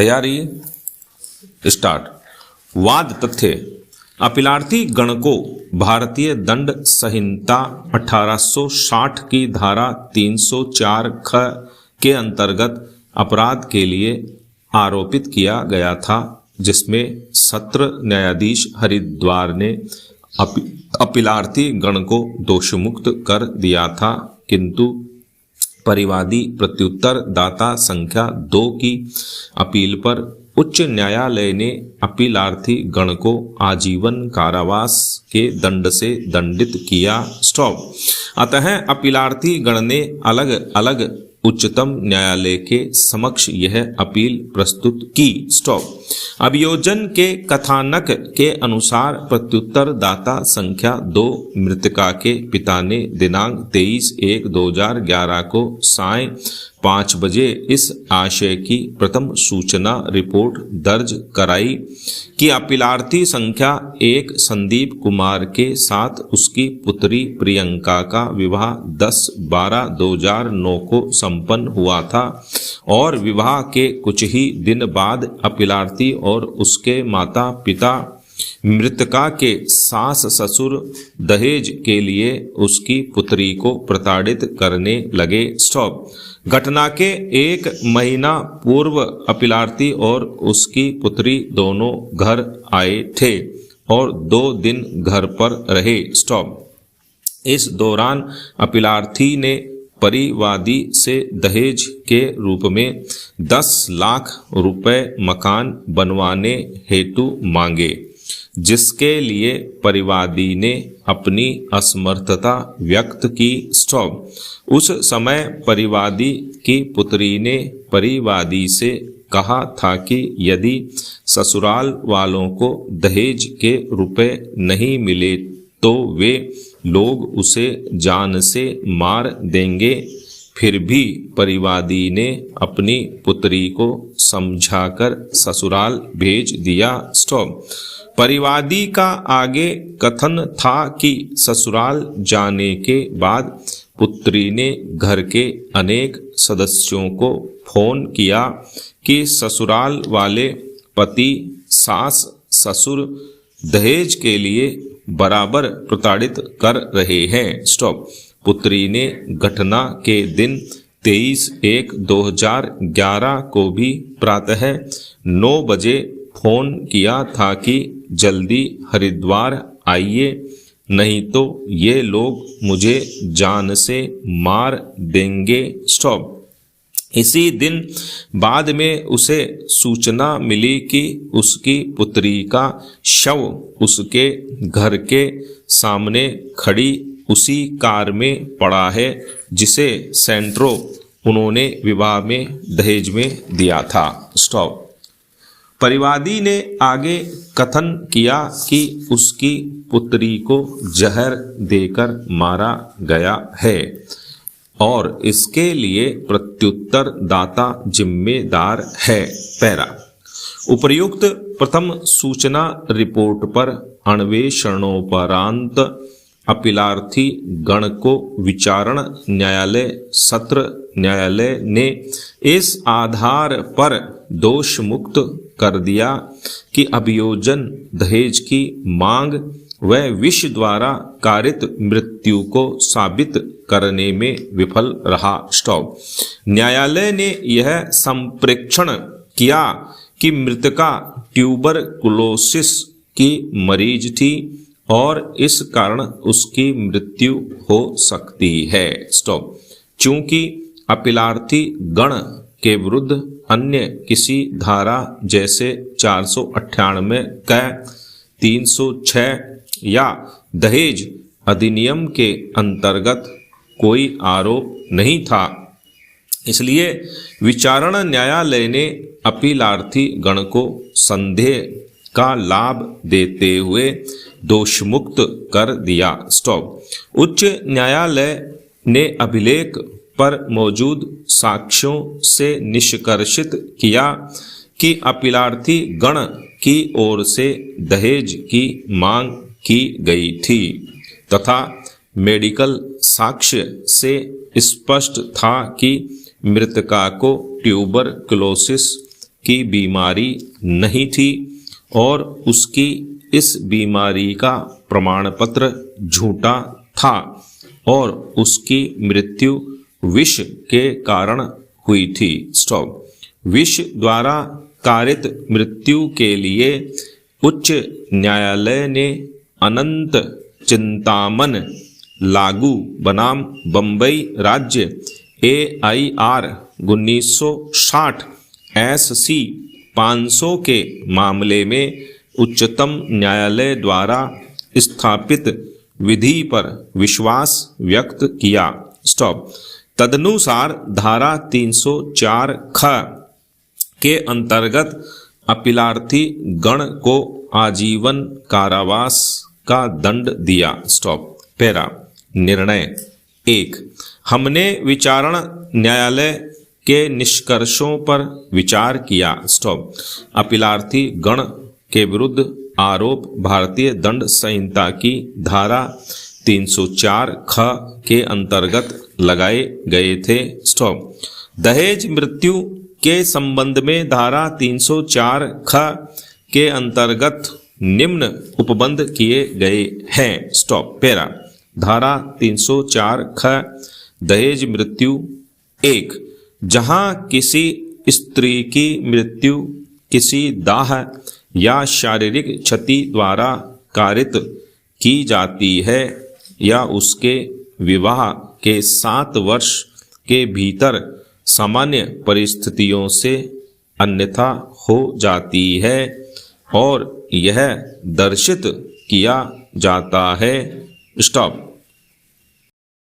तैयारी स्टार्ट। वाद तथ्य। अपीलार्थी गण को भारतीय दंड संहिता 1860 की धारा 304 ख के अंतर्गत अपराध के लिए आरोपित किया गया था, जिसमें सत्र न्यायाधीश हरिद्वार ने अपीलार्थी गण को दोषमुक्त कर दिया था, किंतु परिवादी प्रत्युत्तर दाता संख्या 2 की अपील पर उच्च न्यायालय ने अपीलार्थी गण को आजीवन कारावास के दंड से दंडित किया। स्टॉप। अतः अपीलार्थी गण ने अलग अलग उच्चतम न्यायालय के समक्ष यह अपील प्रस्तुत की। स्टॉप। अभियोजन के कथानक के अनुसार प्रत्युत्तर दाता संख्या 2 मृतका के पिता ने दिनांक 23/1/2011 को साय 5 बजे इस आशय की प्रथम सूचना रिपोर्ट दर्ज कराई कि अपीलार्थी संख्या 1 संदीप कुमार के साथ उसकी पुत्री प्रियंका का विवाह 10/12/2009 को संपन्न हुआ था और विवाह के कुछ ही दिन बाद अपीलार्थी और उसके माता पिता मृतका के सास ससुर दहेज के लिए उसकी पुत्री को प्रताड़ित करने लगे। स्टॉप। घटना के 1 महीना पूर्व अपीलार्थी और उसकी पुत्री दोनों घर आए थे और 2 दिन घर पर रहे। स्टॉप। इस दौरान अपीलार्थी ने परिवादी से दहेज के रूप में 10 लाख रुपए मकान बनवाने हेतु मांगे, जिसके लिए परिवादी ने अपनी असमर्थता व्यक्त की। स्टॉप। उस समय परिवादी की पुत्री ने परिवादी से कहा था कि यदि ससुराल वालों को दहेज के रुपए नहीं मिले तो वे लोग उसे जान से मार देंगे। फिर भी परिवादी ने अपनी पुत्री को समझाकर ससुराल भेज दिया। स्टॉप। परिवादी का आगे कथन था कि ससुराल जाने के बाद पुत्री ने घर के अनेक सदस्यों को फोन किया कि ससुराल वाले पति सास ससुर दहेज के लिए बराबर प्रताड़ित कर रहे हैं। स्टॉप। पुत्री ने घटना के दिन 23/1/2011 को भी प्रातः 9 बजे फोन किया था कि जल्दी हरिद्वार आइए, नहीं तो ये लोग मुझे जान से मार देंगे। स्टॉप। इसी दिन बाद में उसे सूचना मिली कि उसकी पुत्री का शव उसके घर के सामने खड़ी उसी कार में पड़ा है जिसे सेंट्रो उन्होंने विवाह में दहेज में दिया था। स्टॉप। परिवादी ने आगे कथन किया कि उसकी पुत्री को जहर देकर मारा गया है और इसके लिए प्रत्युत्तर दाता जिम्मेदार है। पैरा। उपर्युक्त प्रथम सूचना रिपोर्ट पर अन्वेषणोपरांत अपीलार्थी गण को विचारण न्यायालय सत्र न्यायालय ने इस आधार पर दोष मुक्त कर दिया कि अभियोजन दहेज की मांग व विष द्वारा कारित मृत्यु को साबित करने में विफल रहा। स्टॉप। न्यायालय ने यह संप्रेक्षण किया कि मृतका ट्यूबरकुलोसिस की मरीज थी और इस कारण उसकी मृत्यु हो सकती है। स्टॉप। चूंकि अपीलार्थी गण के विरुद्ध अन्य किसी धारा जैसे 498 क 306 या दहेज अधिनियम के अंतर्गत कोई आरोप नहीं था, इसलिए विचारण न्यायालय ने अपीलार्थी गण को संदेह का लाभ देते हुए दोषमुक्त कर दिया। स्टॉप। उच्च न्यायालय ने अभिलेख पर मौजूद साक्ष्यों से निष्कर्षित किया कि अपीलार्थी गण की ओर से दहेज की मांग की गई थी तथा मेडिकल साक्ष्य से स्पष्ट था कि मृतका को ट्यूबरकुलोसिस की बीमारी नहीं थी और उसकी इस बीमारी का प्रमाण पत्र झूठा था और उसकी मृत्यु विष के कारण हुई थी। स्टॉप। विष द्वारा कारित मृत्यु के लिए उच्च न्यायालय ने अनंत चिंतामन लागू बनाम बंबई राज्य AIR 1960 SC 500 के मामले में उच्चतम न्यायालय द्वारा स्थापित विधि पर विश्वास व्यक्त किया। स्टॉप। तदनुसार धारा 304 ख के अंतर्गत अपीलार्थी गण को आजीवन कारावास का दंड दिया। स्टॉप। पैरा। निर्णय 1। हमने विचारण न्यायालय के निष्कर्षों पर विचार किया। स्टॉप। अपीलार्थी गण के विरुद्ध आरोप भारतीय दंड संहिता की धारा 304 ख के अंतर्गत लगाए गए थे। स्टॉप। दहेज मृत्यु के संबंध में धारा 304 ख के अंतर्गत निम्न उपबंध किए गए हैं। स्टॉप। पैरा। धारा 304 ख दहेज मृत्यु 1। जहां किसी स्त्री की मृत्यु किसी दाह या शारीरिक क्षति द्वारा कारित की जाती है या उसके विवाह के 7 वर्ष के भीतर सामान्य परिस्थितियों से अन्यथा हो जाती है और यह दर्शित किया जाता है। स्टॉप।